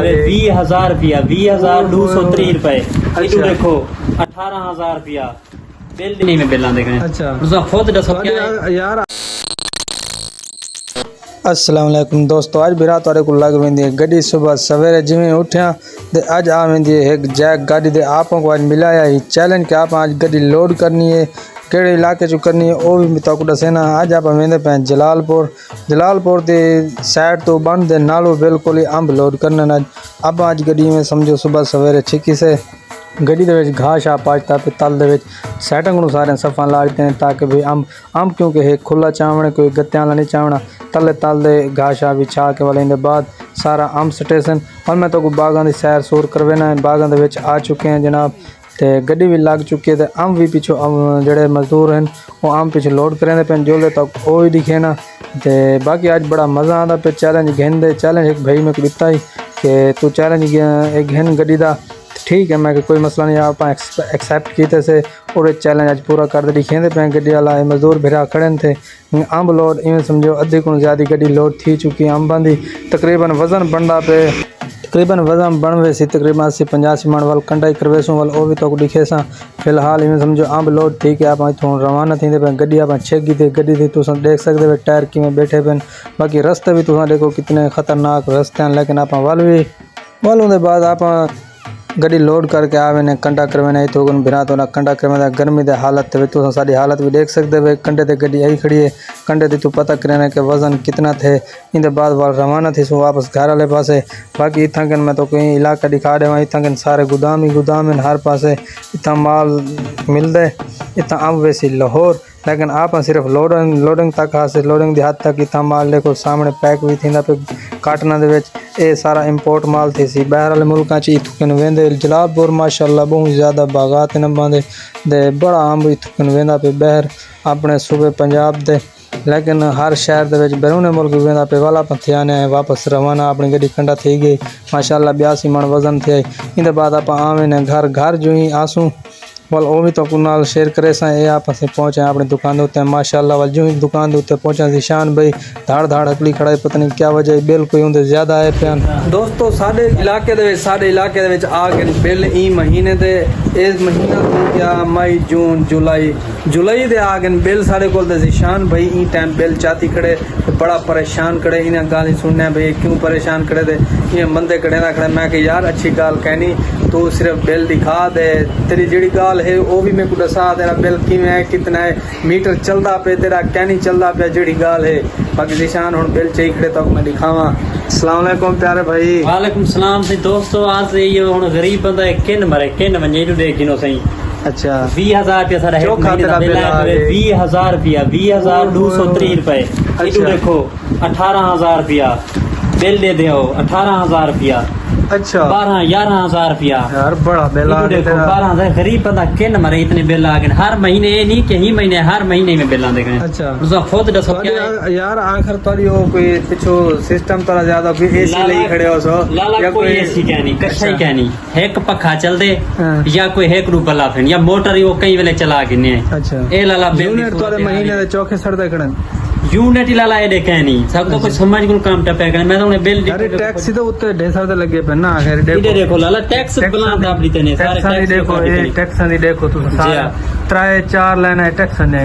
20,000 रुपया 20,230 रुपए। अच्छा। देखो 18,000 रुपया बिल नहीं में बिल आंदे कने। अच्छा तुसा खुद दसो क्या है? यार अस्सलाम वालेकुम दोस्तों, आज भी रात वाले को लग वेंदी है गड्डी। सुबह सवेरे जिमें उठिया ते अज आ वेंदी है एक जैक गाड़ी दे। आपको को आज मिलाया ही चैलेंज कि आप आज गड्डी लोड करनी है, केड़े इलाके चो करनी है वो भी तक दसेना। अज आप वेंदे पे जलालपुर दे साइड तो बंद दे नालों बिल्कुल ही अंब लोड करना। अब आज गड्डी में समझो सुबह सवेरे छिकी से गड्डी दे विच घास आ पाजता पे तल दे विच सैटिंग नूं सारे सफ़ा ला दिते हैं ताकि भी अंब क्योंकि है खुला चावण कोई गत्तियां वाला नहीं चावना। तले तल दे घास आ बिछा के वाले बाद सारा अंब स्टेशन और मैं तो बागां दी सैर सूर करवेना। बागां दे विच आ चुके हैं जनाब ते गड्डी भी लग चुकी है ते अंब भी पिछो जेड़े मजदूर हैं वो अंब पिछे लोड करेंदे पे जोले तक वो ही दिखे ना। ते बाकी आज बड़ा मज़ा आता पे चैलेंज घेंदे। चैलेंज एक भाई में दिता ही कि तू चैलेंज एक घेन गड्डी दा ठीक है। मैं कोई मसला नहीं आप एक्सेप्ट किए से और चैलेंज आज पूरा कर दे खेंदे पे गड्डी वाला मजदूर भिरा खड़े थे। अंब लोड इवें समझो अद्धे को ज़्यादा गड्डी लोड थी चुकी है अंबां दी। तकरीबन वजन बनता पे वजन बनवे सी तकरीबन 80-85 मन वाल कंडाई करवेसूँ वाल वो भी तो दिखे सा। फिलहाल इवें समझो अंब लोड थी कि आप इतों रवाना थी पे गड्डी आप छेगी थे। गड्डी थी तुम देख सकते हो टायर किमें बैठे पे। बाकी रस्ते भी तुम देखो कितने खतरनाक रस्ते हैं, लेकिन आप वालों के बाद आप गड्डी लोड करके आवे ने कंडा करवे तो बिना तो ना कंडा करवे गर्मी दे हालत तो सारी हालत भी देख सकते हो। कंडे ते गड्डी आई खड़ी है, कंडे ते तू पता करने के वजन कितना थे। इन बाद वाल रवाना थी सो वापस घर वाले पासे। बाकी इतना कन मैं तो कहीं इलाका दिखा देवा, इतना कन सारे गुदाम ही गुदाम इन हर पासे इतना माल मिलते इतना अंब वैसी लाहौर। लेकिन आप सिर्फ लोडिंग तक हासिल लोडिंग दी हद तक इतना माल देखो सामने पैक भी थी पे काटना दे विच ये सारा इंपोर्ट माल थी सी बाहर वाले मुल्कों च इथुकन वेंदे। जलालपुर माशाअल्लाह बहुत ज़्यादा बागात न बांधे दे बड़ा अंब इथुकन वेंदा पे बाहर अपने सूबे पंजाब दे। लेकिन हर शहर दे विच बैरूने मुल्क वेंदा पे वाला पथिया ने वापस रवाना अपनी गड्डी कंडा थी गई माशाअल्लाह 82 मन वजन थे। इन बाद आप आवे ने घर जो ही आसूँ वाल वो भी तो नाल शेयर करे सा। ये आप पहुँचे अपनी दुकान उत्ते माशाअल्लाह वाल जो ही दुकान उत्ते पहुँचा सी शान भाई धाड़ हकली खड़ा पता नहीं क्या वजह बिल कोई उनके ज़्यादा आए पैन। दोस्तों साढ़े इलाके दे आ गए बिल ई महीने दे इस महीना क्या मई जून जुलाई दे आ गए बिल साढ़े को शान भाई ई टाइम बिल चाती खड़े बड़ा परेशान खड़े। इन्हें गाली सुनने भाई क्यों परेशान खड़े थे ये बंदे खड़े ना खड़े। मैं कि यार अच्छी गाल कहनी तू सिर्फ बिल दिखा दे तेरी जी गाल है वो भी मेरे को दसा तेरा बिल किमें है कितना है मीटर चलता पे तेरा क्या नहीं चलता पे जी गाल है। बाकी निशान हम बिल चाहिए खड़े तो मैं दिखावा। अस्सलाम वालेकुम प्यारे भाई। वालेकुम सलाम सी दोस्तों। आज ये हुन गरीब बंदा किन मरे किन वंजे इनु देख गिनो सही। अच्छा 20,000 रुपया सारा है महीने बिल है 20,000 रुपया 20,230 रुपए। इनु देखो 18,000 रुपया बिल दे दो 18,000 रुपया। अच्छा 11,000 रुपया यार बड़ा बिल आ देखो 12,000 गरीब बंदा किन मरे इतने बिल आ गए हर महीने। ये नहीं कि ही महीने हर महीने में बिल आंदे गए। अच्छा तुसा खुद दसो क्या है? यार आखिर तोरी हो कोई पिछो सिस्टम तोरा ज्यादा कोई एसी ले खड़े हो सो या कोई एसी कहनी कच्छा ही कहनी एक पखा चल दे या कोई एक रू बल्ला फिन या मोटर ही वो कई वेले चला गिने। अच्छा ए लाला यूनिट तोरे महीने दे चौके सड़दे खड़न यूनिट लाला ए कहनी सब तो कोई समझ को काम टपे करे। मैं तो बिल अरे टैक्स तो उत्ते ढेर सारे लगे पे ना आखिर देखो लाला टैक्स बला दाब दी तने सारे टैक्स देखो ये टैक्स दी देखो तू सारा 3-4 लाइन है टैक्स ने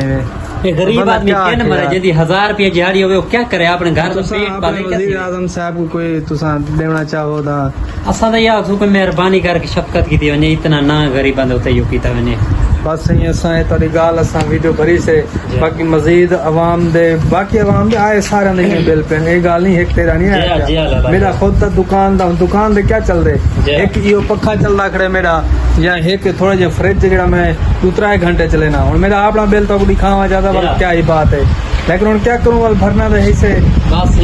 ये गरीब आदमी किन मरे यदि 1000 रुपया दिहाड़ी होवे वो क्या करे अपने घर तो पेट पाले। वजीर आजम साहब को कोई तुसा देना चाहो दा असा तो यार कोई मेहरबानी करके शफकत की वने इतना ना गरीबां दे उते यू कीता वने बस ही असा तोरी गाल असा वीडियो भरी से। बाकी मजीद अवाम दे आए सारे नहीं बिल पे ये गाल नहीं एक तेरा नहीं है मेरा खुद दा दुकान दे क्या चल दे एक यो पखा चलदा खड़े मेरा या एक थोड़ा जे फ्रिज जेड़ा मैं 2-3 घंटे चले ना और मेरा अपना बिल तो दिखावा ज्यादा वाला क्या ही बात है। लेकिन क्या करूं वाल भरना दे से बस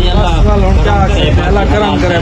अल्लाह करम करे।